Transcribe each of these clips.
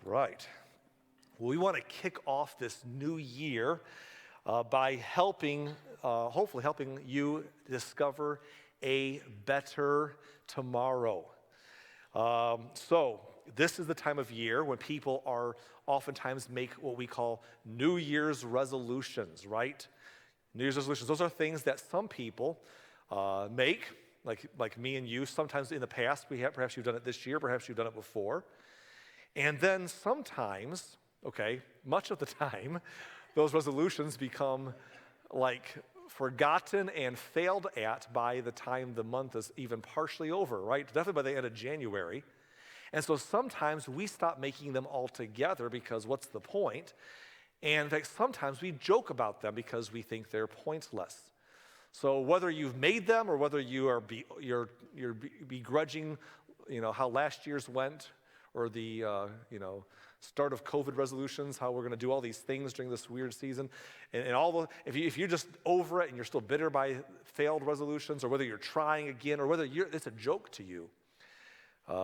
Right. Well, we want to kick off this new year by hopefully helping you discover a better tomorrow. So this is the time of year when people are oftentimes make what we call New Year's resolutions, right? New Year's resolutions, those are things that some people make, like me and you. Sometimes in the past, perhaps you've done it this year, perhaps you've done it before. And then sometimes, much of the time, those resolutions become forgotten and failed at by the time the month is even partially over, right? Definitely by the end of January. And so sometimes we stop making them altogether because what's the point? And in fact, sometimes we joke about them because we think they're pointless. So whether you've made them or whether you're begrudging, how last year's went, or the start of COVID resolutions, how we're going to do all these things during this weird season, and if you're just over it and you're still bitter by failed resolutions, or whether you're trying again, or whether it's a joke to you,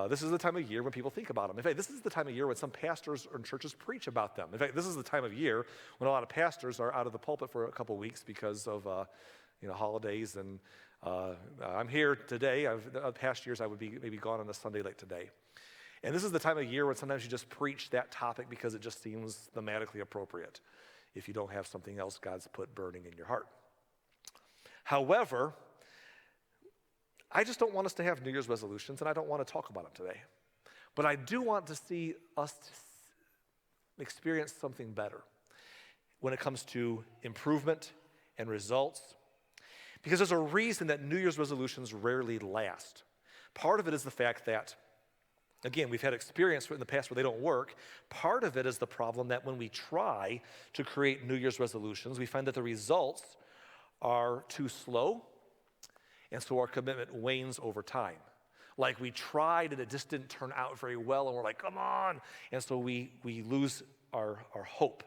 this is the time of year when people think about them. In fact, this is the time of year when some pastors or churches preach about them. In fact, this is the time of year when a lot of pastors are out of the pulpit for a couple weeks because of holidays. And I'm here today. The past years I would be maybe gone on a Sunday like today. And this is the time of year when sometimes you just preach that topic because it just seems thematically appropriate if you don't have something else God's put burning in your heart. However, I just don't want us to have New Year's resolutions, and I don't want to talk about them today. But I do want to see us experience something better when it comes to improvement and results, because there's a reason that New Year's resolutions rarely last. Part of it is the fact that, again, we've had experience in the past where they don't work. Part of it is the problem that when we try to create New Year's resolutions, we find that the results are too slow, and so our commitment wanes over time. Like we tried and it just didn't turn out very well, and we're like, come on. And so we lose our hope.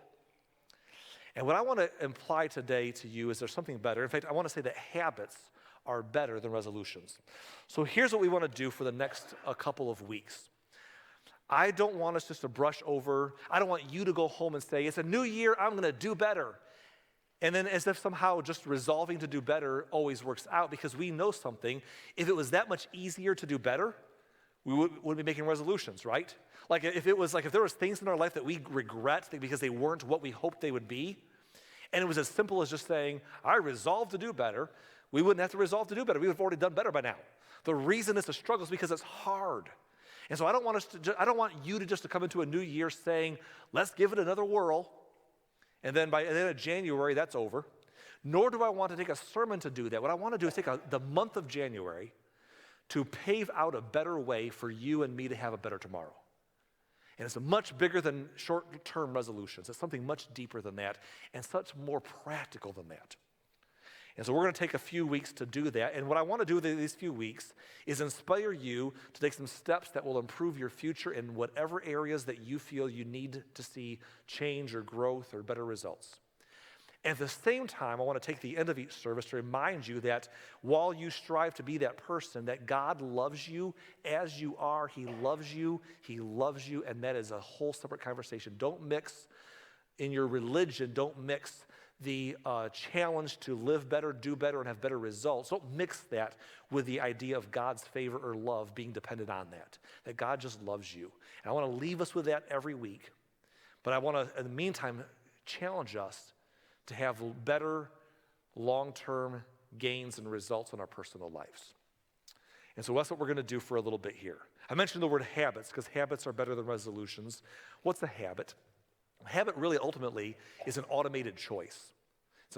And what I want to imply today to you is there's something better. In fact, I want to say that habits are better than resolutions. So here's what we want to do for the next couple of weeks. I don't want us just to brush over. I don't want you to go home and say, it's a new year, I'm going to do better. And then as if somehow just resolving to do better always works out, because we know something. If it was that much easier to do better, we wouldn't be making resolutions, right? If there was things in our life that we regret because they weren't what we hoped they would be, and it was as simple as just saying, I resolved to do better, we wouldn't have to resolve to do better. We would have already done better by now. The reason it's a struggle is because it's hard. And so I don't want you to just come into a new year saying, let's give it another whirl, and then by the end of January, that's over. Nor do I want to take a sermon to do that. What I want to do is take the month of January to pave out a better way for you and me to have a better tomorrow. And it's much bigger than short-term resolutions. It's something much deeper than that and such more practical than that. And so we're going to take a few weeks to do that. And what I want to do with these few weeks is inspire you to take some steps that will improve your future in whatever areas that you feel you need to see change or growth or better results. And at the same time, I want to take the end of each service to remind you that while you strive to be that person, that God loves you as you are. He loves you, and that is a whole separate conversation. Don't mix in your religion, don't mix the challenge to live better, do better, and have better results. Don't mix that with the idea of God's favor or love being dependent on that God just loves you. And I want to leave us with that every week. But I want to, in the meantime, challenge us to have better long-term gains and results in our personal lives. And so that's what we're going to do for a little bit here. I mentioned the word habits because habits are better than resolutions. What's a habit? A habit really ultimately is an automated choice. It's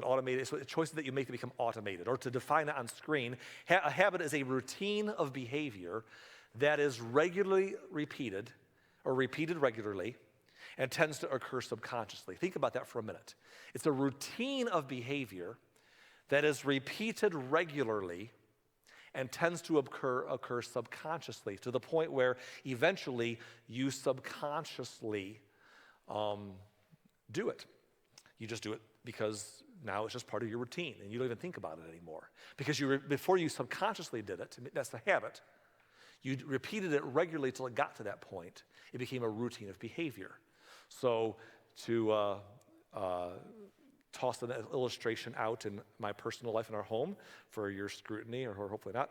a choice that you make to become automated, or to define it on screen. A habit is a routine of behavior that is regularly repeated or repeated regularly and tends to occur subconsciously. Think about that for a minute. It's a routine of behavior that is repeated regularly and tends to occur subconsciously, to the point where eventually you subconsciously do it. You just do it because now it's just part of your routine, and you don't even think about it anymore. Because before you subconsciously did it, that's the habit, You repeated it regularly till it got to that point. It became a routine of behavior. So to toss an illustration out in my personal life in our home for your scrutiny, or hopefully not.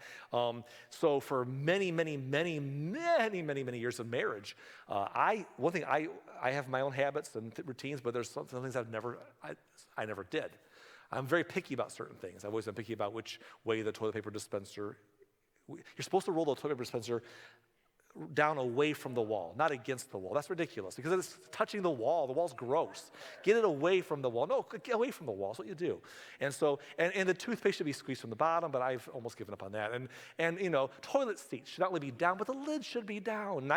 So for many years of marriage, I have my own habits and routines, but there's some things I never did. I'm very picky about certain things. I've always been picky about which way the toilet paper dispenser. You're supposed to roll the toilet paper dispenser down away from the wall, not against the wall. That's ridiculous because it's touching the wall. The wall's gross. Get it away from the wall. No, get away from the wall. That's what you do. And so, and the toothpaste should be squeezed from the bottom, but I've almost given up on that. And toilet seats should not only be down, but the lid should be down.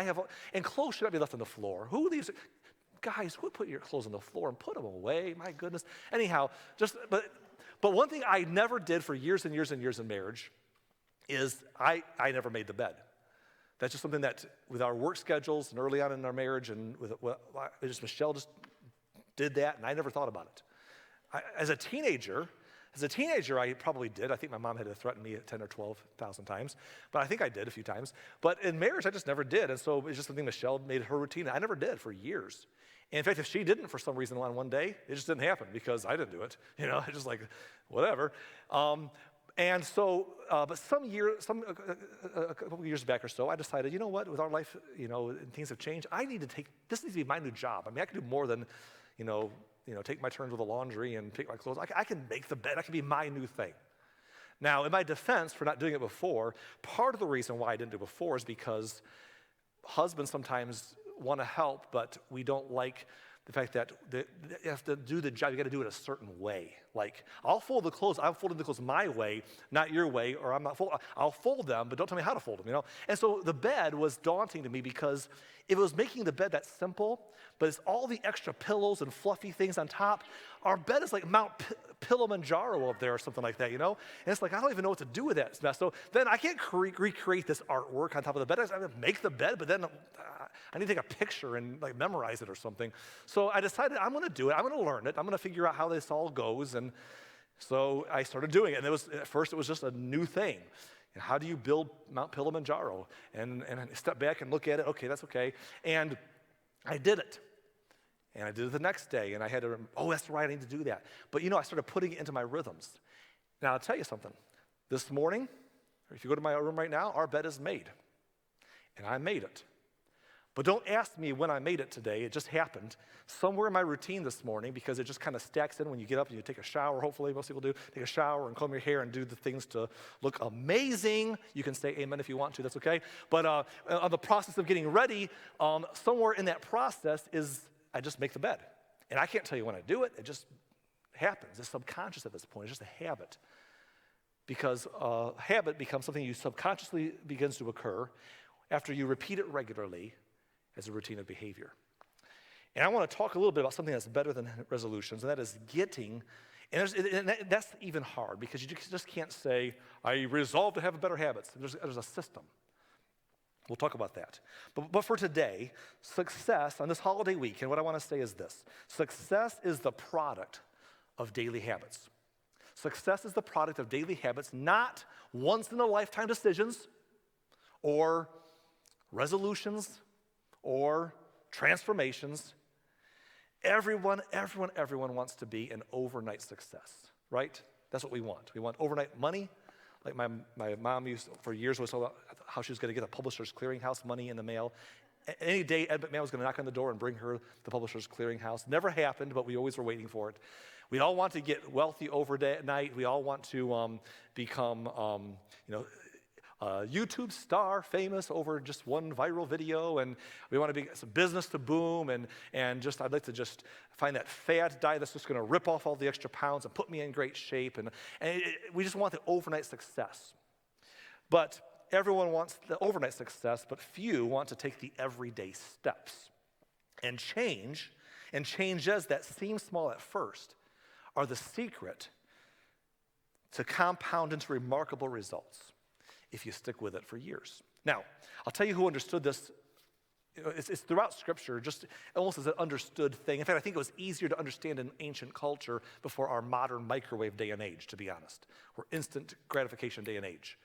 And clothes should not be left on the floor. Who leaves it? Guys, who put your clothes on the floor and put them away? My goodness. Anyhow, but one thing I never did for years and years and years in marriage is I never made the bed. That's just something that with our work schedules and early on in our marriage and Michelle just did that and I never thought about it. As a teenager, I probably did. I think my mom had to threaten me 10 or 12,000 times, but I think I did a few times. But in marriage, I just never did. And so it's just something Michelle made her routine. I never did for years. And in fact, if she didn't for some reason on one day, it just didn't happen because I didn't do it. It's just like, whatever. And so, but a couple of years back or so, I decided, you know what, with our life, and things have changed, this needs to be my new job. I mean, I can do more than, take my turns with the laundry and pick my clothes. I can make the bed. I can be my new thing. Now, in my defense for not doing it before, part of the reason why I didn't do it before is because husbands sometimes want to help, but we don't like the fact that you have to do the job, you got to do it a certain way. Like, I'm folding the clothes my way, not your way, or I'll fold them, but don't tell me how to fold them, And so the bed was daunting to me because it was making the bed that simple, but it's all the extra pillows and fluffy things on top. Our bed is like Mount Kilimanjaro up there or something like that, And it's like, I don't even know what to do with that mess. So then I can't recreate this artwork on top of the bed. I have to make the bed, but then I need to take a picture and memorize it or something. So I decided I'm going to do it. I'm going to learn it. I'm going to figure out how this all goes. And so I started doing it. And at first it was just a new thing. How do you build Mount Kilimanjaro? And I step back and look at it. Okay, that's okay. And I did it. And I did it the next day. And I had to, that's right, I need to do that. But I started putting it into my rhythms. Now I'll tell you something. This morning, or if you go to my room right now, our bed is made. And I made it. But don't ask me when I made it today. It just happened somewhere in my routine this morning because it just kind of stacks in when you get up and you take a shower, hopefully most people do. Take a shower and comb your hair and do the things to look amazing. You can say amen if you want to, that's okay. But on the process of getting ready, somewhere in that process is I just make the bed. And I can't tell you when I do it. It just happens. It's subconscious at this point. It's just a habit. Because habit becomes something you subconsciously begins to occur after you repeat it regularly as a routine of behavior. And I want to talk a little bit about something that's better than resolutions, and that is that's even hard because you just can't say, I resolve to have better habits. There's a system. We'll talk about that. But for today, success on this holiday weekend, what I want to say is this. Success is the product of daily habits. Success is the product of daily habits, not once-in-a-lifetime decisions or resolutions or transformations. Everyone wants to be an overnight success, right? That's what we want. We want overnight money. Like my mom for years was talking about how she was going to get a Publishers Clearinghouse money in the mail. Any day, Ed McMahon was going to knock on the door and bring her the Publishers Clearinghouse. Never happened, but we always were waiting for it. We all want to get wealthy overnight. We all want to become, YouTube star, famous over just one viral video, and we want to be some business to boom, and I'd like to just find that fad diet that's just going to rip off all the extra pounds and put me in great shape, and we just want the overnight success. But everyone wants the overnight success, but few want to take the everyday steps. And changes that seem small at first are the secret to compound into remarkable results if you stick with it for years. Now, I'll tell you who understood this. It's throughout Scripture, just almost as an understood thing. In fact, I think it was easier to understand in ancient culture before our modern microwave day and age, to be honest. We're instant gratification day and age.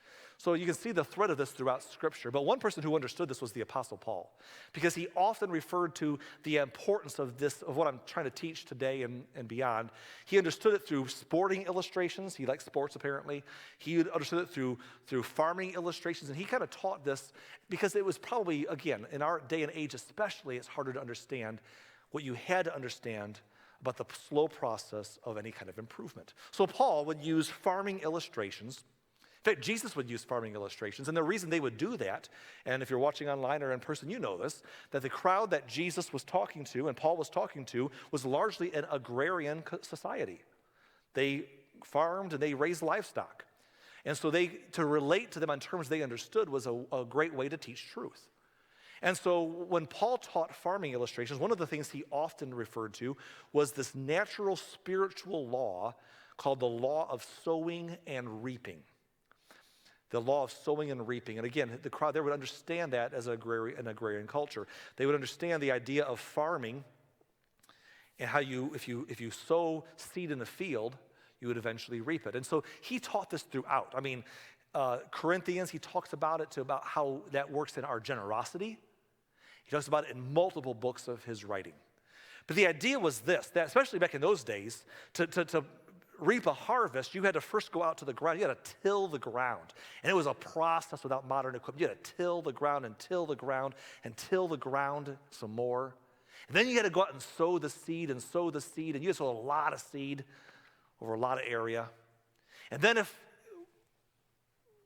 So you can see the thread of this throughout Scripture. But one person who understood this was the Apostle Paul, because he often referred to the importance of this, of what I'm trying to teach today and beyond. He understood it through sporting illustrations. He liked sports, apparently. He understood it through farming illustrations, and he kind of taught this because it was probably, again, in our day and age especially, it's harder to understand what you had to understand about the slow process of any kind of improvement. So Paul would use farming illustrations. In fact, Jesus would use farming illustrations, and the reason they would do that, and if you're watching online or in person, you know this, that the crowd that Jesus was talking to and Paul was talking to was largely an agrarian society. They farmed and they raised livestock. And so to relate to them on terms they understood was a great way to teach truth. And so when Paul taught farming illustrations, one of the things he often referred to was this natural spiritual law called the law of sowing and reaping. The law of sowing and reaping. And again, the crowd there would understand that as an agrarian culture. They would understand the idea of farming and how if you sow seed in the field, you would eventually reap it. And so he taught this throughout. I mean, Corinthians, he talks about it about how that works in our generosity. He talks about it in multiple books of his writing. But the idea was this, that especially back in those days, to reap a harvest, you had to first go out to the ground. You had to till the ground. And it was a process without modern equipment. You had to till the ground and till the ground and till the ground some more. And then you had to go out and sow the seed, and you had to sow a lot of seed over a lot of area. And then if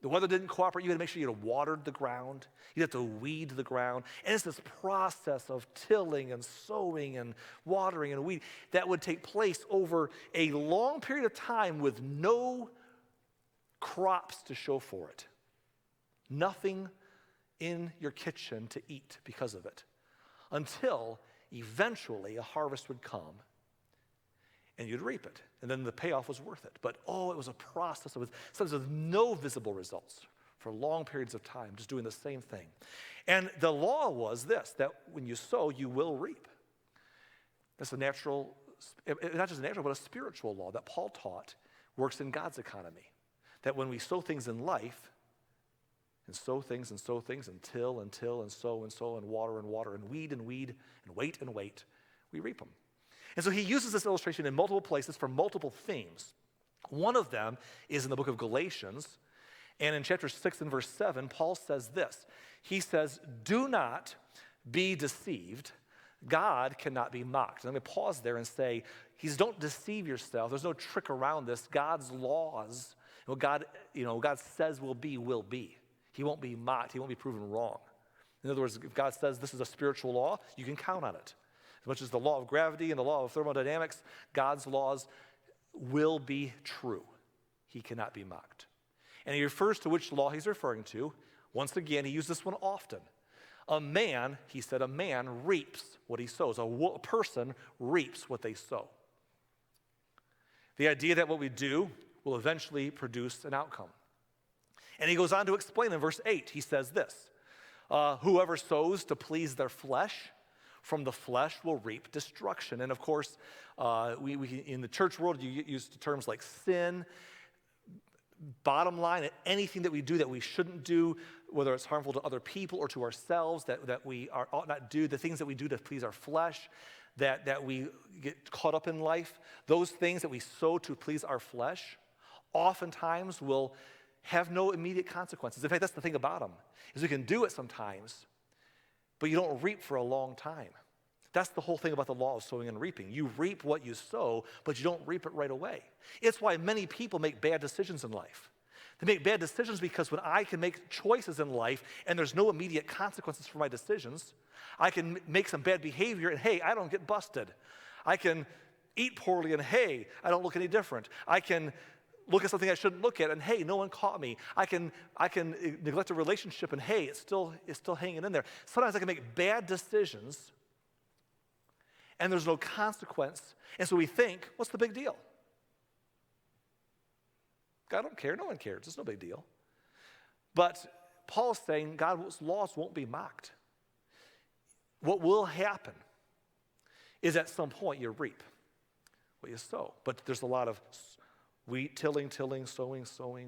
the weather didn't cooperate, you had to make sure you had watered the ground. You had to weed the ground. And it's this process of tilling and sowing and watering and weed that would take place over a long period of time with no crops to show for it. Nothing in your kitchen to eat because of it. Until eventually a harvest would come and you'd reap it. And then the payoff was worth it. But it was a process sometimes with no visible results for long periods of time, just doing the same thing. And the law was this, that when you sow, you will reap. That's a natural, not just a natural, but a spiritual law that Paul taught works in God's economy. That when we sow things in life, and sow things and till and sow and water and weed and wait, we reap them. And so he uses this illustration in multiple places for multiple themes. One of them is in the book of Galatians, and in chapter 6 and verse 7, Paul says this. He says, "Do not be deceived. God cannot be mocked." And I'm going to pause there and say, don't deceive yourself. There's no trick around this. God's laws, what God says will be. He won't be mocked. He won't be proven wrong. In other words, if God says this is a spiritual law, you can count on it. As much as the law of gravity and the law of thermodynamics, God's laws will be true. He cannot be mocked. And he refers to which law he's referring to. Once again, he used this one often. A man reaps what he sows. A person reaps what they sow. The idea that what we do will eventually produce an outcome. And he goes on to explain in verse 8, he says this, whoever sows to please their flesh, from the flesh will reap destruction. And of course, we in the church world, you use terms like sin. Bottom line, anything that we do that we shouldn't do, whether it's harmful to other people or to ourselves, that we ought not do, the things that we do to please our flesh, that we get caught up in life, those things that we sow to please our flesh, oftentimes will have no immediate consequences. In fact, that's the thing about them, is we can do it sometimes, but you don't reap for a long time. That's the whole thing about the law of sowing and reaping. You reap what you sow, but you don't reap it right away. It's why many people make bad decisions in life. They make bad decisions because when I can make choices in life and there's no immediate consequences for my decisions, I can make some bad behavior and hey, I don't get busted. I can eat poorly and hey, I don't look any different. I can look at something I shouldn't look at and hey, no one caught me. I can neglect a relationship and hey, it's still hanging in there. Sometimes I can make bad decisions and there's no consequence. And so we think, what's the big deal? God don't care, no one cares, it's no big deal. But Paul's saying God's laws won't be mocked. What will happen is at some point you reap what you sow. But there's a lot of Tilling, sowing,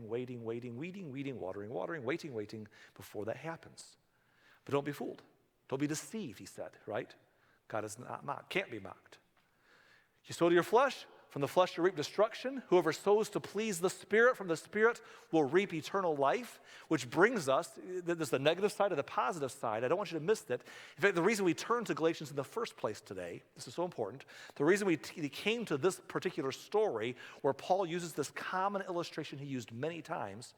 waiting, weeding, watering, waiting, before that happens. But don't be fooled. Don't be deceived, he said, right? God is not mocked, can't be mocked. You sow to your flesh, from the flesh you reap destruction. Whoever sows to please the Spirit, from the Spirit will reap eternal life, which brings us, there's the negative side and the positive side. I don't want you to miss that. In fact, the reason we turned to Galatians in the first place today, this is so important, the reason we came to this particular story where Paul uses this common illustration he used many times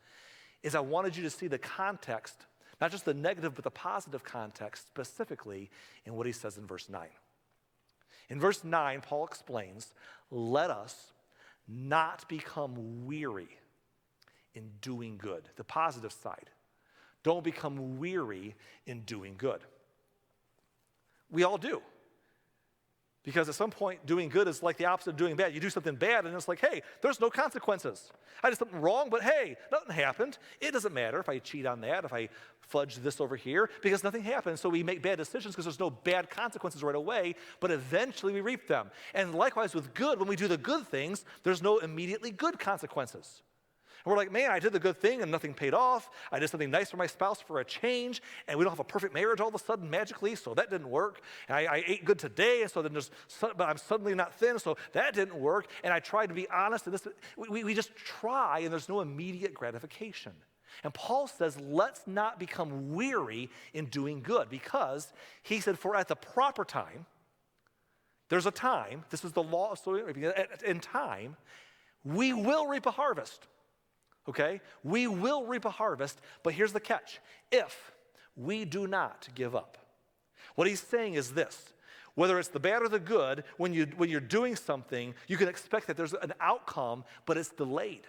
is I wanted you to see the context, not just the negative, but the positive context, specifically in what he says in verse 9. In verse 9, Paul explains, let us not become weary in doing good. The positive side. Don't become weary in doing good. We all do. Because at some point, doing good is like the opposite of doing bad. You do something bad, and it's like, hey, there's no consequences. I did something wrong, but hey, nothing happened. It doesn't matter if I cheat on that, if I fudge this over here, because nothing happened. So we make bad decisions because there's no bad consequences right away, but eventually we reap them. And likewise with good, when we do the good things, there's no immediately good consequences. And we're like, man, I did the good thing and nothing paid off. I did something nice for my spouse for a change, and we don't have a perfect marriage all of a sudden magically, so that didn't work. And I ate good today, and so then but I'm suddenly not thin, so that didn't work. And I tried to be honest, and we just try, and there's no immediate gratification. And Paul says, let's not become weary in doing good, because he said, for at the proper time, there's a time, this is the law of sowing and reaping, in time, we will reap a harvest. Okay? We will reap a harvest, but here's the catch. If we do not give up. What he's saying is this. Whether it's the bad or the good, when you're doing something, you can expect that there's an outcome, but it's delayed.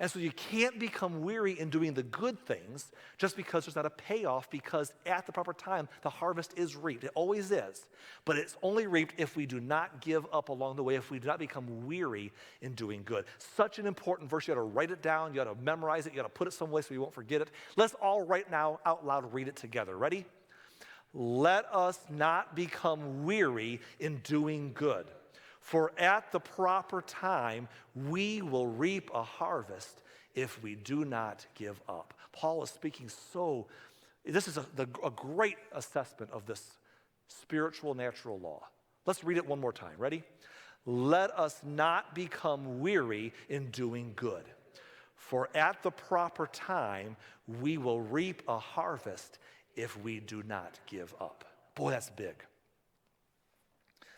And so you can't become weary in doing the good things just because there's not a payoff, because at the proper time, the harvest is reaped. It always is. But it's only reaped if we do not give up along the way, if we do not become weary in doing good. Such an important verse. You got to write it down. You got to memorize it. You got to put it someplace so you won't forget it. Let's all right now out loud read it together. Ready? Let us not become weary in doing good. For at the proper time, we will reap a harvest if we do not give up. Paul is speaking this is a great assessment of this spiritual natural law. Let's read it one more time. Ready? Let us not become weary in doing good. For at the proper time, we will reap a harvest if we do not give up. Boy, that's big.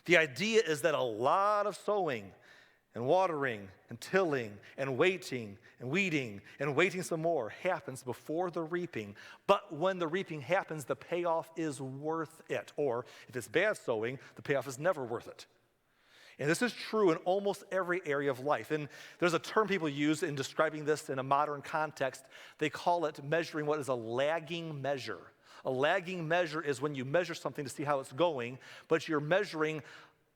The idea is that a lot of sowing and watering and tilling and waiting and weeding and waiting some more happens before the reaping. But when the reaping happens, the payoff is worth it. Or if it's bad sowing, the payoff is never worth it. And this is true in almost every area of life. And there's a term people use in describing this in a modern context. They call it measuring what is a lagging measure. A lagging measure is when you measure something to see how it's going, but you're measuring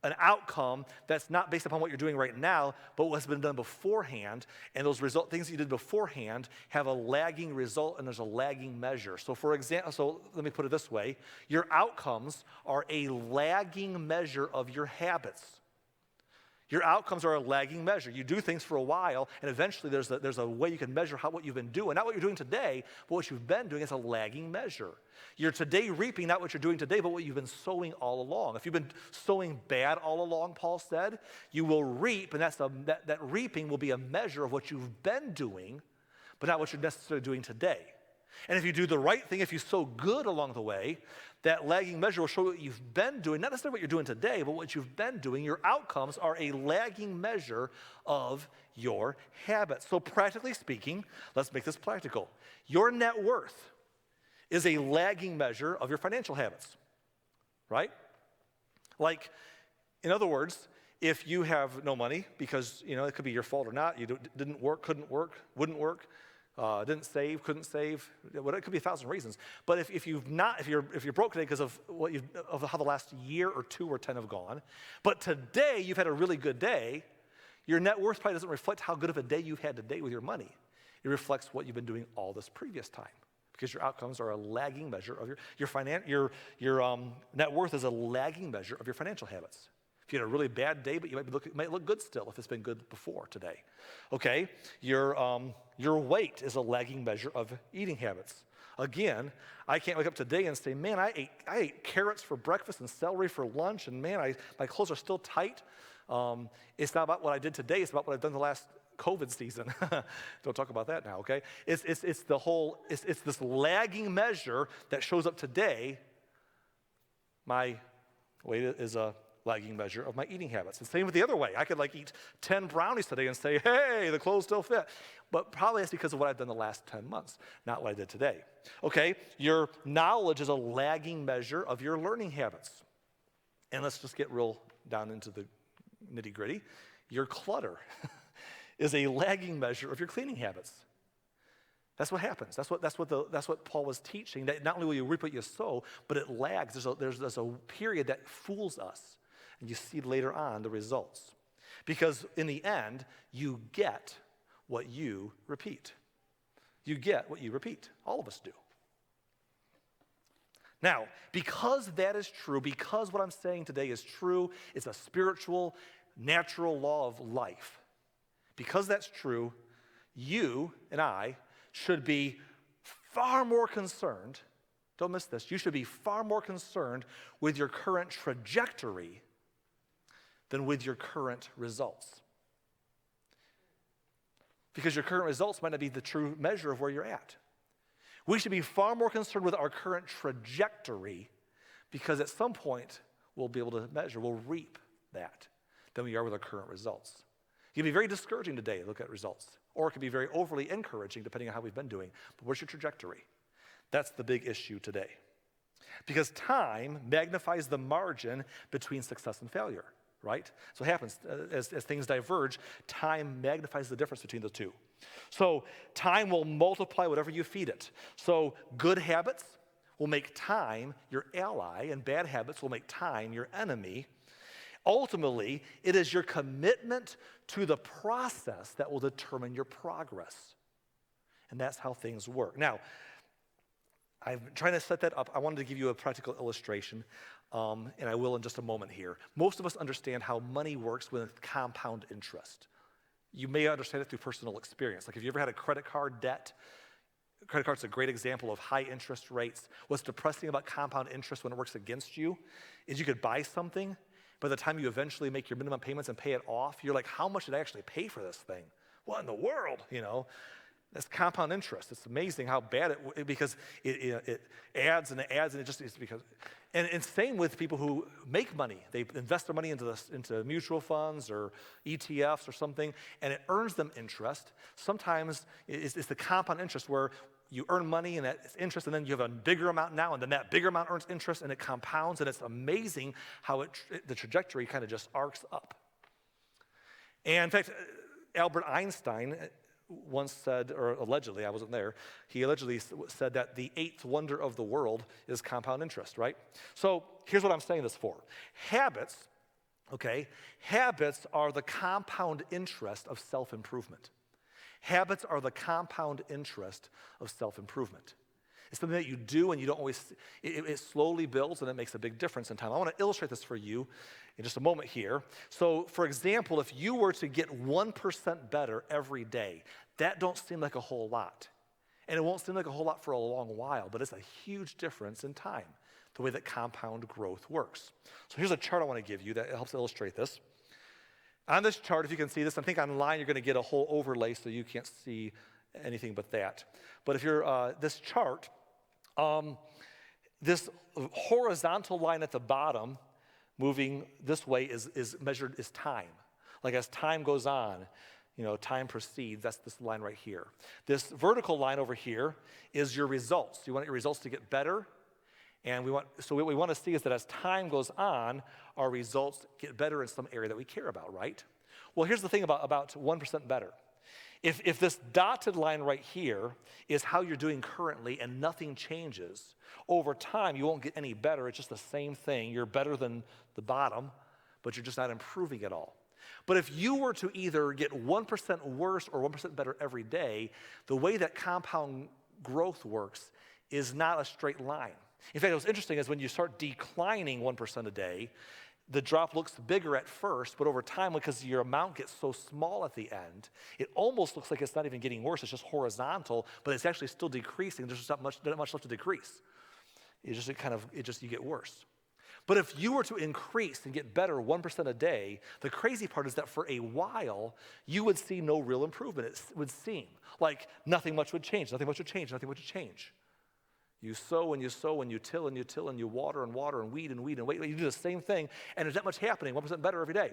an outcome that's not based upon what you're doing right now, but what's been done beforehand, and those things you did beforehand have a lagging result, and there's a lagging measure. So for example, let me put it this way. Your outcomes are a lagging measure of your habits. Your outcomes are a lagging measure. You do things for a while, and eventually there's a way you can measure what you've been doing. Not what you're doing today, but what you've been doing is a lagging measure. You're today reaping not what you're doing today, but what you've been sowing all along. If you've been sowing bad all along, Paul said, you will reap, and that reaping will be a measure of what you've been doing, but not what you're necessarily doing today. And if you do the right thing, if you sow good along the way, that lagging measure will show what you've been doing, not necessarily what you're doing today, but what you've been doing. Your outcomes are a lagging measure of your habits. So practically speaking, let's make this practical. Your net worth is a lagging measure of your financial habits, right? Like, in other words, if you have no money because, it could be your fault or not, you didn't work, couldn't work, wouldn't work, didn't save, couldn't save. Well, it could be 1,000 reasons. But if you're broke today because of how the last year or 2 or 10 have gone, but today you've had a really good day, your net worth probably doesn't reflect how good of a day you've had today with your money. It reflects what you've been doing all this previous time, because your outcomes are a lagging measure of your net worth is a lagging measure of your financial habits. If you had a really bad day, but you might look good still if it's been good before today. Okay, your weight is a lagging measure of eating habits. Again, I can't wake up today and say, man, I ate carrots for breakfast and celery for lunch, and man, my clothes are still tight. It's not about what I did today, it's about what I've done the last COVID season. Don't talk about that now, okay? It's this lagging measure that shows up today. My weight is a lagging measure of my eating habits. And same with the other way. I could eat 10 brownies today and say, hey, the clothes still fit. But probably that's because of what I've done the last 10 months, not what I did today. Okay, your knowledge is a lagging measure of your learning habits. And let's just get real down into the nitty gritty. Your clutter is a lagging measure of your cleaning habits. That's what happens. That's what Paul was teaching. That not only will you reap what you sow, but it lags. There's a period that fools us. And you see later on the results. Because in the end, you get what you repeat. You get what you repeat. All of us do. Now, because that is true, because what I'm saying today is true, it's a spiritual, natural law of life. Because that's true, you and I should be far more concerned, don't miss this, you should be far more concerned with your current trajectory than with your current results. Because your current results might not be the true measure of where you're at. We should be far more concerned with our current trajectory, because at some point we'll be able to measure, we'll reap that, than we are with our current results. It can be very discouraging today to look at results, or it can be very overly encouraging depending on how we've been doing. But where's your trajectory? That's the big issue today. Because time magnifies the margin between success and failure, right? So it happens as things diverge, time magnifies the difference between the two. So time will multiply whatever you feed it. So good habits will make time your ally, and bad habits will make time your enemy. Ultimately, it is your commitment to the process that will determine your progress. And that's how things work. Now, I'm trying to set that up. I wanted to give you a practical illustration, and I will in just a moment here. Most of us understand how money works with compound interest. You may understand it through personal experience. Like, if you ever had a credit card debt, credit card's a great example of high interest rates. What's depressing about compound interest when it works against you is you could buy something. By the time you eventually make your minimum payments and pay it off, you're like, how much did I actually pay for this thing? What in the world, That's compound interest. It's amazing how bad because it adds and it adds, and it just is because. And same with people who make money. They invest their money into mutual funds or ETFs or something, and it earns them interest. Sometimes it's the compound interest where you earn money and that's interest, and then you have a bigger amount now, and then that bigger amount earns interest, and it compounds, and it's amazing how the trajectory kind of just arcs up. And in fact, Albert Einstein once said, or allegedly, I wasn't there, he allegedly said that the eighth wonder of the world is compound interest, right? So here's what I'm saying this for. Habits are the compound interest of self-improvement. Habits are the compound interest of self-improvement. It's something that you do and you don't always, it slowly builds and it makes a big difference in time. I want to illustrate this for you in just a moment here. So, for example, if you were to get 1% better every day, that don't seem like a whole lot. And it won't seem like a whole lot for a long while, but it's a huge difference in time, the way that compound growth works. So here's a chart I want to give you that helps illustrate this. On this chart, if you can see this, I think online you're going to get a whole overlay so you can't see anything but that. But if you're, this chart, this horizontal line at the bottom moving this way is measured as time. Like as time goes on, time proceeds, that's this line right here. This vertical line over here is your results. You want your results to get better. And what we want to see is that as time goes on, our results get better in some area that we care about, right? Well, here's the thing about 1% better. If this dotted line right here is how you're doing currently and nothing changes, over time you won't get any better. It's just the same thing. You're better than the bottom, but you're just not improving at all. But if you were to either get 1% worse or 1% better every day, the way that compound growth works is not a straight line. In fact, what's interesting is when you start declining 1% a day, the drop looks bigger at first, but over time, because your amount gets so small at the end, it almost looks like it's not even getting worse. It's just horizontal, but it's actually still decreasing. There's just not much left to decrease. You get worse. But if you were to increase and get better 1% a day, the crazy part is that for a while, you would see no real improvement. It would seem like nothing much would change, nothing much would change, nothing much would change. You sow and you sow and you till and you till and you water and water and weed and weed and wait. You do the same thing, and there's not much happening, 1% better every day.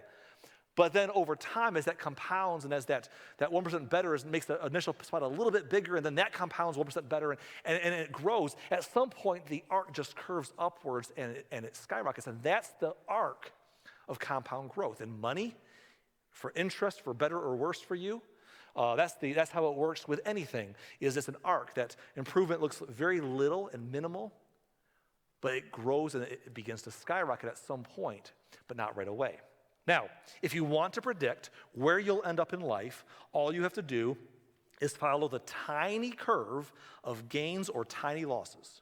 But then over time, as that compounds and as that 1% better makes the initial spot a little bit bigger, and then that compounds 1% better, and it grows, at some point the arc just curves upwards and it skyrockets. And that's the arc of compound growth. And money, for interest, for better or worse for you, that's how it works with anything, is it's an arc. That improvement looks very little and minimal, but it grows and it begins to skyrocket at some point, but not right away. Now, if you want to predict where you'll end up in life, all you have to do is follow the tiny curve of gains or tiny losses.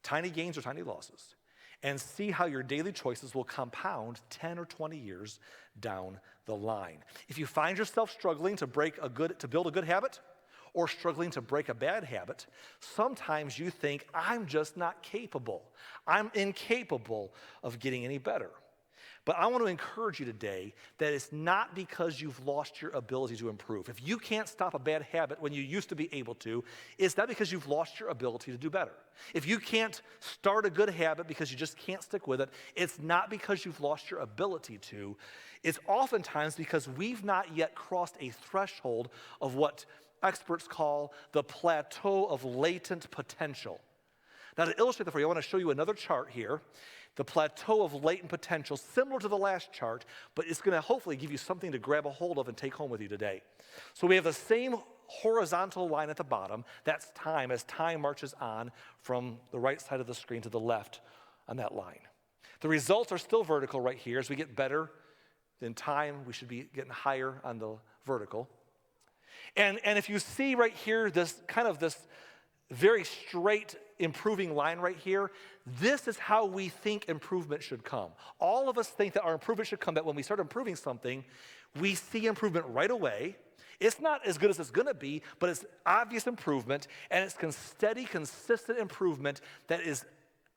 Tiny gains or tiny losses. And see how your daily choices will compound 10 or 20 years down the line. If you find yourself struggling to build a good habit, or struggling to break a bad habit, sometimes you think, I'm just not capable. I'm incapable of getting any better. But I want to encourage you today that it's not because you've lost your ability to improve. If you can't stop a bad habit when you used to be able to, it's not because you've lost your ability to do better. If you can't start a good habit because you just can't stick with it, it's not because you've lost your ability to. It's oftentimes because we've not yet crossed a threshold of what experts call the plateau of latent potential. Now, to illustrate that for you, I want to show you another chart here. The plateau of latent potential, similar to the last chart, but it's going to hopefully give you something to grab a hold of and take home with you today. So we have the same horizontal line at the bottom. That's time, as time marches on from the right side of the screen to the left on that line. The results are still vertical right here. As we get better in time, we should be getting higher on the vertical. And if you see right here, this very straight improving line right here, this is how we think improvement should come. All of us think that our improvement should come, that when we start improving something, we see improvement right away. It's not as good as it's going to be, but it's obvious improvement, and it's steady, consistent improvement that is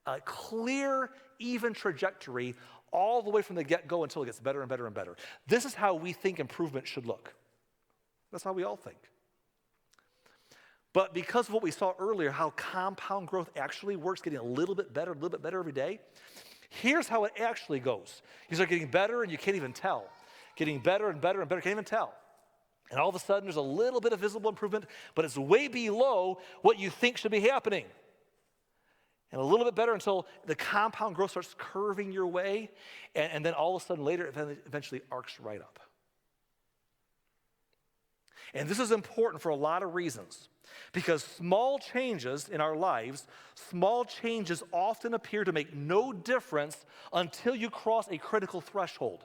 a clear, even trajectory all the way from the get-go until it gets better and better and better. This is how we think improvement should look. That's how we all think. But because of what we saw earlier, how compound growth actually works, getting a little bit better every day, here's how it actually goes. You start getting better and you can't even tell. Getting better and better and better, can't even tell. And all of a sudden there's a little bit of visible improvement, but it's way below what you think should be happening. And a little bit better until the compound growth starts curving your way, and then all of a sudden later it eventually arcs right up. And this is important for a lot of reasons. Because small changes in our lives, small changes often appear to make no difference until you cross a critical threshold.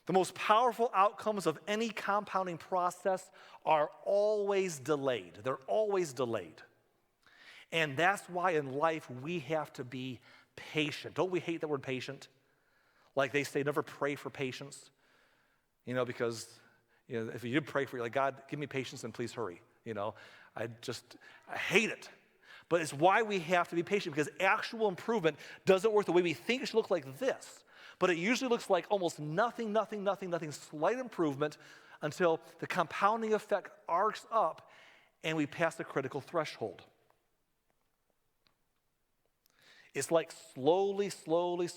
The most powerful outcomes of any compounding process are always delayed. They're always delayed. And that's why in life we have to be patient. Don't we hate the word patient? Like they say, never pray for patience. Because if you did pray for you, like, God, give me patience and please hurry. I hate it. But it's why we have to be patient, because actual improvement doesn't work the way we think it should look like this. But it usually looks like almost nothing, slight improvement until the compounding effect arcs up and we pass the critical threshold. It's like slowly, suddenly.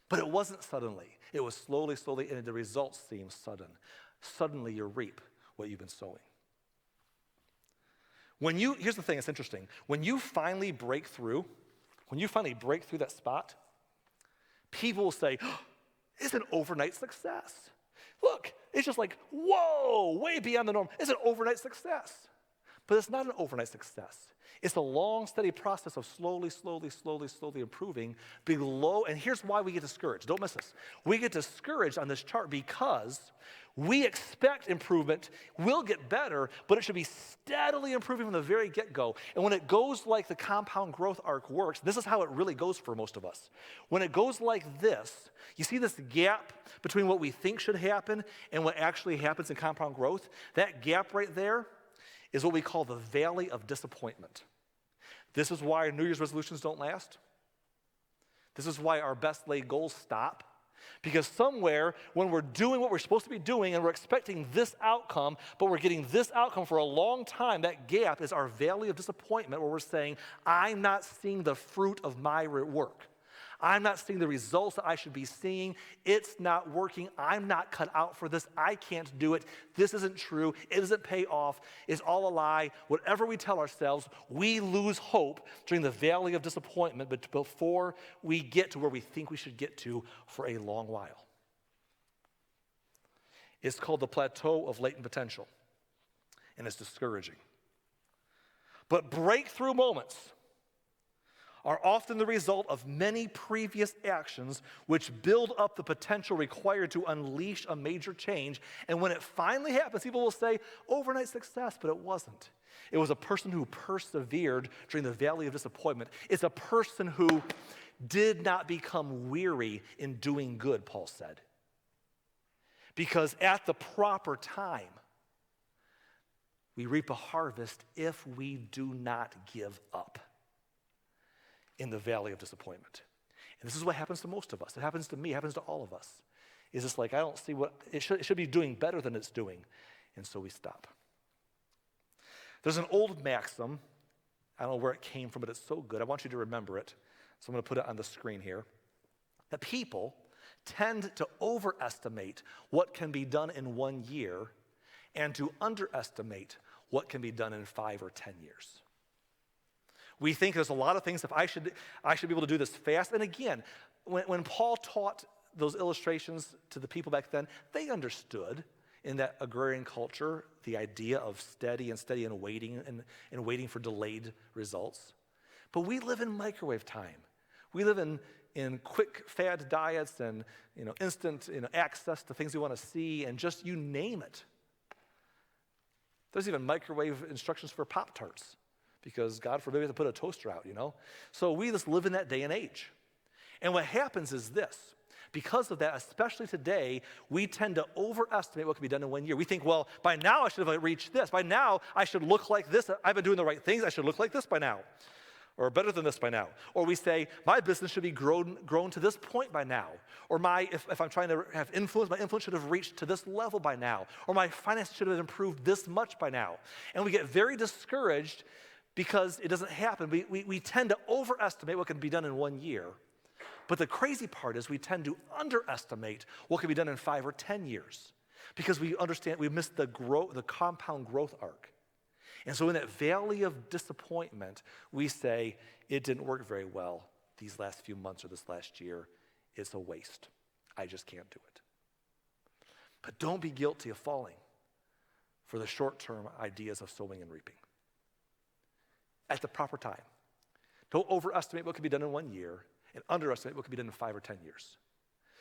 But it wasn't suddenly. It was slowly, and the results seem sudden. Suddenly you reap what you've been sowing. Here's the thing, it's interesting. When you finally break through that spot, people will say, oh, it's an overnight success. Look, it's just like, whoa, way beyond the norm. It's an overnight success. But it's not an overnight success. It's a long, steady process of slowly improving below. And here's why we get discouraged. Don't miss this. We get discouraged on this chart because we expect improvement will get better, but it should be steadily improving from the very get-go. And when it goes like the compound growth arc works, this is how it really goes for most of us. When it goes like this, you see this gap between what we think should happen and what actually happens in compound growth? That gap right there is what we call the valley of disappointment. This is why our New Year's resolutions don't last. This is why our best laid goals stop. Because somewhere, when we're doing what we're supposed to be doing and we're expecting this outcome, but we're getting this outcome for a long time, that gap is our valley of disappointment where we're saying, I'm not seeing the fruit of my work. I'm not seeing the results that I should be seeing. It's not working. I'm not cut out for this. I can't do it. This isn't true. It doesn't pay off. It's all a lie. Whatever we tell ourselves, we lose hope during the valley of disappointment but before we get to where we think we should get to for a long while. It's called the plateau of latent potential, and it's discouraging. But breakthrough moments are often the result of many previous actions which build up the potential required to unleash a major change. And when it finally happens, people will say, overnight success, but it wasn't. It was a person who persevered during the valley of disappointment. It's a person who did not become weary in doing good, Paul said. Because at the proper time, we reap a harvest if we do not give up in the valley of disappointment. And this is what happens to most of us. It happens to me, it happens to all of us. Is it's like, I don't see what, it should be doing better than it's doing. And so we stop. There's an old maxim, I don't know where it came from, but it's so good. I want you to remember it. So I'm going to put it on the screen here. That people tend to overestimate what can be done in 1 year and to underestimate what can be done in 5 or 10 years. We think there's a lot of things, if I should be able to do this fast. And again, when Paul taught those illustrations to the people back then, they understood in that agrarian culture the idea of steady and waiting and waiting for delayed results. But we live in microwave time. We live in quick fad diets and instant access to things we want to see and just you name it. There's even microwave instructions for Pop-Tarts. Because God forbid we have to put a toaster out, So we just live in that day and age. And what happens is this. Because of that, especially today, we tend to overestimate what can be done in 1 year. We think, well, by now I should have reached this. By now I should look like this. I've been doing the right things. I should look like this by now. Or better than this by now. Or we say, my business should be grown to this point by now. Or if I'm trying to have influence, my influence should have reached to this level by now. Or my finance should have improved this much by now. And we get very discouraged because it doesn't happen. We tend to overestimate what can be done in 1 year. But the crazy part is we tend to underestimate what can be done in 5 or 10 years. Because we miss the compound growth arc. And so in that valley of disappointment, we say, it didn't work very well these last few months or this last year. It's a waste. I just can't do it. But don't be guilty of falling for the short-term ideas of sowing and reaping. At the proper time. Don't overestimate what can be done in 1 year and underestimate what can be done in 5 or 10 years.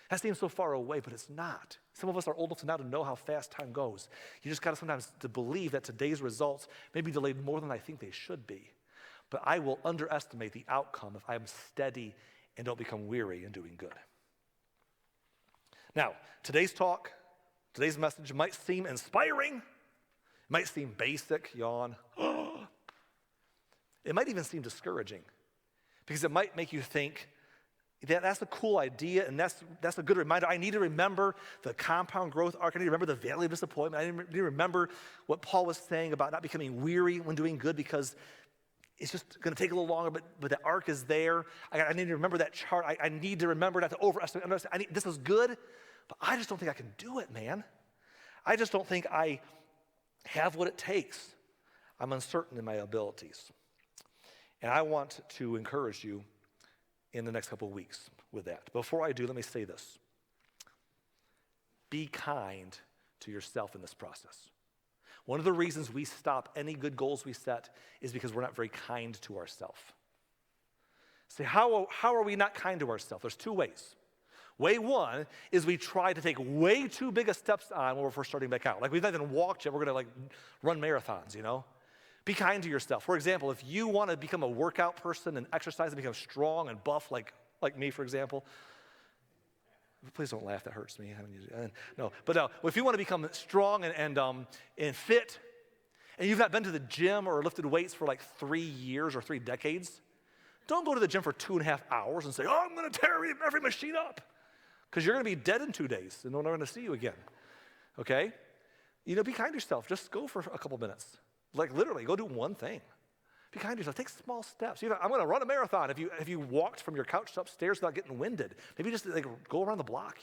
That seems so far away, but it's not. Some of us are old enough now to know how fast time goes. You just got to sometimes to believe that today's results may be delayed more than I think they should be. But I will underestimate the outcome if I'm steady and don't become weary in doing good. Now, today's message might seem inspiring. It might seem basic, yawn. It might even seem discouraging because it might make you think that's a cool idea and that's a good reminder. I need to remember the compound growth arc. I need to remember the valley of disappointment. I need to remember what Paul was saying about not becoming weary when doing good because it's just going to take a little longer, but the arc is there. I need to remember that chart. I need to remember not to overestimate, underestimate. This is good, but I just don't think I can do it, man. I just don't think I have what it takes. I'm uncertain in my abilities. And I want to encourage you in the next couple of weeks with that. Before I do, let me say this. Be kind to yourself in this process. One of the reasons we stop any good goals we set is because we're not very kind to ourselves. See, how are we not kind to ourselves? There's two ways. Way one is we try to take way too big a steps on when we're first starting back out. Like we've not even walked yet, we're gonna run marathons, Be kind to yourself. For example, if you want to become a workout person and exercise and become strong and buff like me, for example, please don't laugh, that hurts me. No, if you want to become strong and fit, and you've not been to the gym or lifted weights for like 3 years or 3 decades, don't go to the gym for 2.5 hours and say, oh, I'm going to tear every machine up. Because you're going to be dead in 2 days and no one's going to see you again, okay? Be kind to yourself. Just go for a couple minutes. Like literally, go do one thing. Be kind to yourself. Take small steps. I'm going to run a marathon. If you walked from your couch upstairs without getting winded, maybe just go around the block,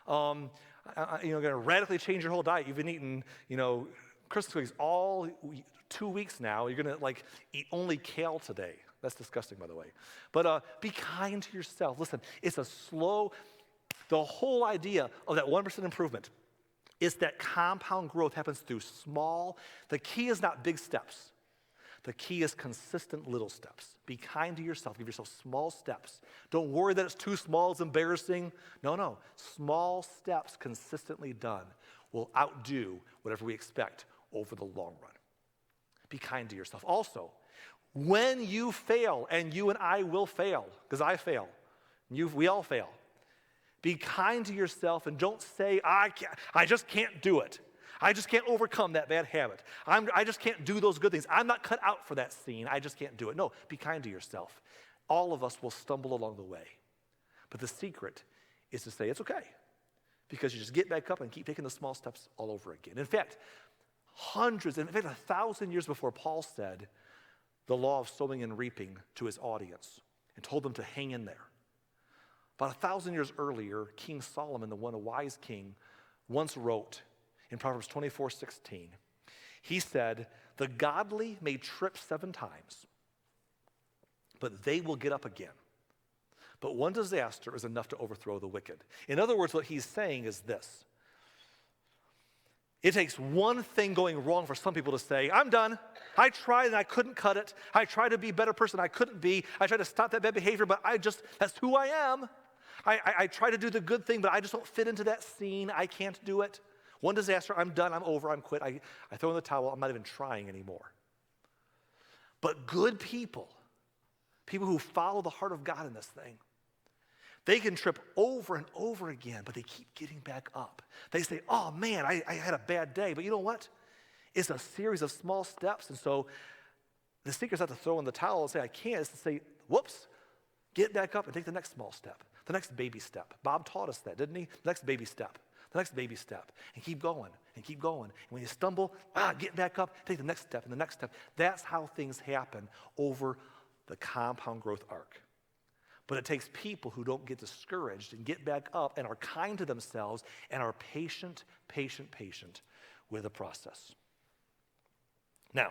going to radically change your whole diet. You've been eating, Christmas cookies all 2 weeks now. You're going to eat only kale today. That's disgusting, by the way. But be kind to yourself. Listen, it's the whole idea of that 1% improvement is that compound growth happens through the key is not big steps. The key is consistent little steps. Be kind to yourself. Give yourself small steps. Don't worry that it's too small, it's embarrassing. No. Small steps consistently done will outdo whatever we expect over the long run. Be kind to yourself. Also, when you fail, and you and I will fail, because I fail, we all fail, be kind to yourself and don't say, I just can't do it. I just can't overcome that bad habit. I just can't do those good things. I'm not cut out for that scene. I just can't do it. No, be kind to yourself. All of us will stumble along the way. But the secret is to say it's okay, because you just get back up and keep taking the small steps all over again. In fact, 1,000 years before Paul said the law of sowing and reaping to his audience and told them to hang in there. About 1,000 years earlier, King Solomon, the one a wise king, once wrote in Proverbs 24:16, he said, the godly may trip 7 times, but they will get up again. But one disaster is enough to overthrow the wicked. In other words, what he's saying is this. It takes one thing going wrong for some people to say, I'm done. I tried and I couldn't cut it. I tried to be a better person I couldn't be. I tried to stop that bad behavior, but that's who I am. I try to do the good thing, but I just don't fit into that scene. I can't do it. One disaster, I'm done, I'm over, I'm quit. I throw in the towel, I'm not even trying anymore. But good people who follow the heart of God in this thing, they can trip over and over again, but they keep getting back up. They say, oh man, I had a bad day. But you know what? It's a series of small steps. And so the secret's not to throw in the towel and say, I can't. It's to say, whoops, get back up and take the next small step, the next baby step. Bob taught us that, didn't he? The next baby step, the next baby step. And keep going and keep going. And when you stumble, get back up, take the next step and the next step. That's how things happen over the compound growth arc. But it takes people who don't get discouraged and get back up and are kind to themselves and are patient with the process. Now,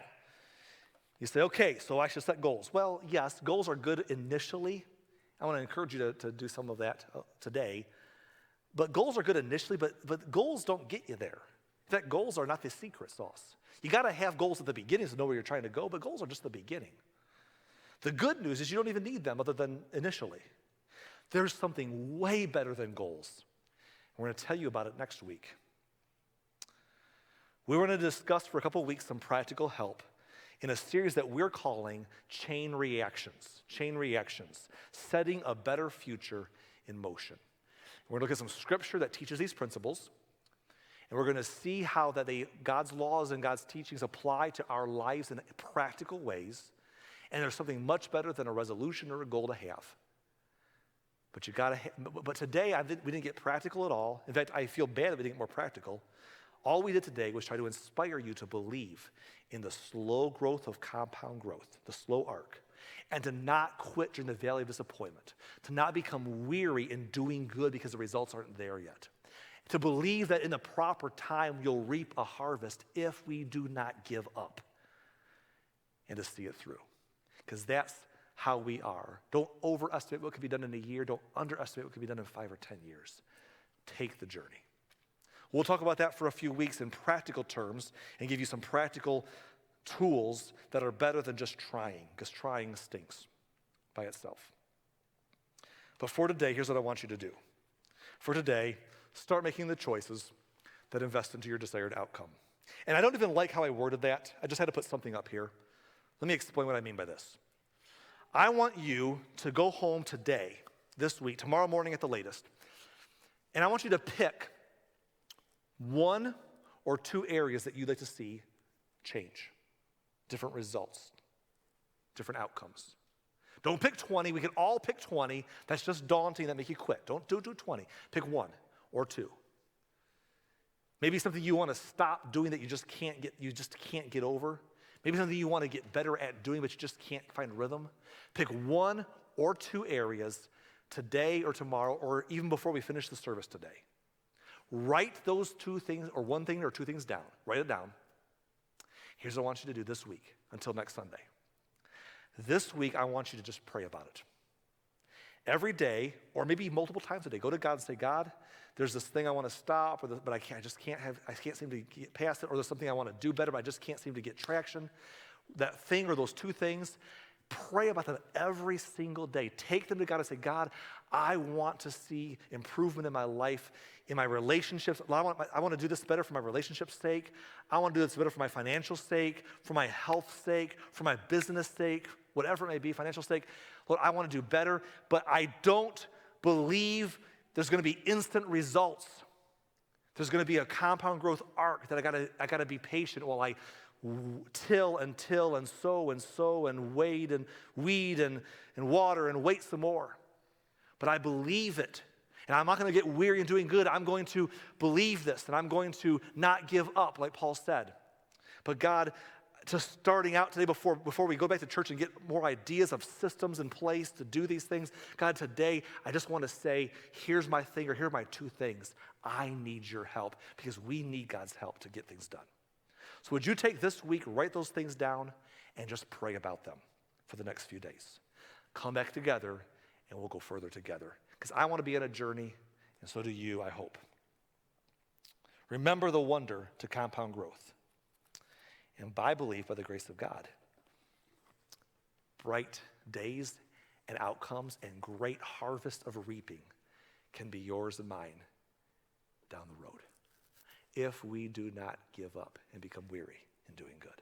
you say, okay, so I should set goals. Well, yes, goals are good initially. I want to encourage you to do some of that today. But goals are good initially, but goals don't get you there. In fact, goals are not the secret sauce. You got to have goals at the beginning to know where you're trying to go, but goals are just the beginning. The good news is you don't even need them other than initially. There's something way better than goals. We're going to tell you about it next week. We're going to discuss for a couple of weeks some practical help in a series that we're calling Chain Reactions, setting a better future in motion. We're going to look at some scripture that teaches these principles, and we're going to see how God's laws and God's teachings apply to our lives in practical ways. And there's something much better than a resolution or a goal to have. But today, we didn't get practical at all. In fact, I feel bad that we didn't get more practical. All we did today was try to inspire you to believe in the slow growth of compound growth, the slow arc, and to not quit during the valley of disappointment, to not become weary in doing good because the results aren't there yet, to believe that in the proper time you'll reap a harvest if we do not give up, and to see it through. Because that's how we are. Don't overestimate what could be done in a year. Don't underestimate what could be done in 5 or 10 years. Take the journey. We'll talk about that for a few weeks in practical terms and give you some practical tools that are better than just trying, because trying stinks by itself. But for today, here's what I want you to do. For today, start making the choices that invest into your desired outcome. And I don't even like how I worded that. I just had to put something up here. Let me explain what I mean by this. I want you to go home today, this week, tomorrow morning at the latest, and I want you to pick one or two areas that you'd like to see change, different results, different outcomes. Don't pick 20. We can all pick 20. That's just daunting. That make you quit. Don't do 20. Pick one or two. Maybe something you want to stop doing that you just can't get over. Maybe something you want to get better at doing, but you just can't find rhythm. Pick one or two areas today or tomorrow, or even before we finish the service today. Write those two things, or one thing or two things down. Write it down. Here's what I want you to do this week until next Sunday. This week, I want you to just pray about it. Every day, or maybe multiple times a day, go to God and say, God, there's this thing I want to stop, but I can't seem to get past it, or there's something I want to do better, but I just can't seem to get traction. That thing or those two things, pray about them every single day. Take them to God and say, God, I want to see improvement in my life, in my relationships. I want to do this better for my relationship's sake. I want to do this better for my financial sake, for my health sake, for my business sake, whatever it may be, financial sake. Lord, I want to do better, but I don't believe there's going to be instant results. There's going to be a compound growth arc that I got to be patient while I till and sow and wade and weed and water and wait some more. But I believe it. And I'm not going to get weary in doing good. I'm going to believe this, and I'm going to not give up, like Paul said. But God, just starting out today before we go back to church and get more ideas of systems in place to do these things, God, today I just want to say, here's my thing, or here are my two things. I need your help, because we need God's help to get things done. So would you take this week, write those things down, and just pray about them for the next few days. Come back together, and we'll go further together. Because I want to be on a journey, and so do you, I hope. Remember the wonder to compound growth. And I believe, by the grace of God, bright days and outcomes and great harvest of reaping can be yours and mine down the road, if we do not give up and become weary in doing good.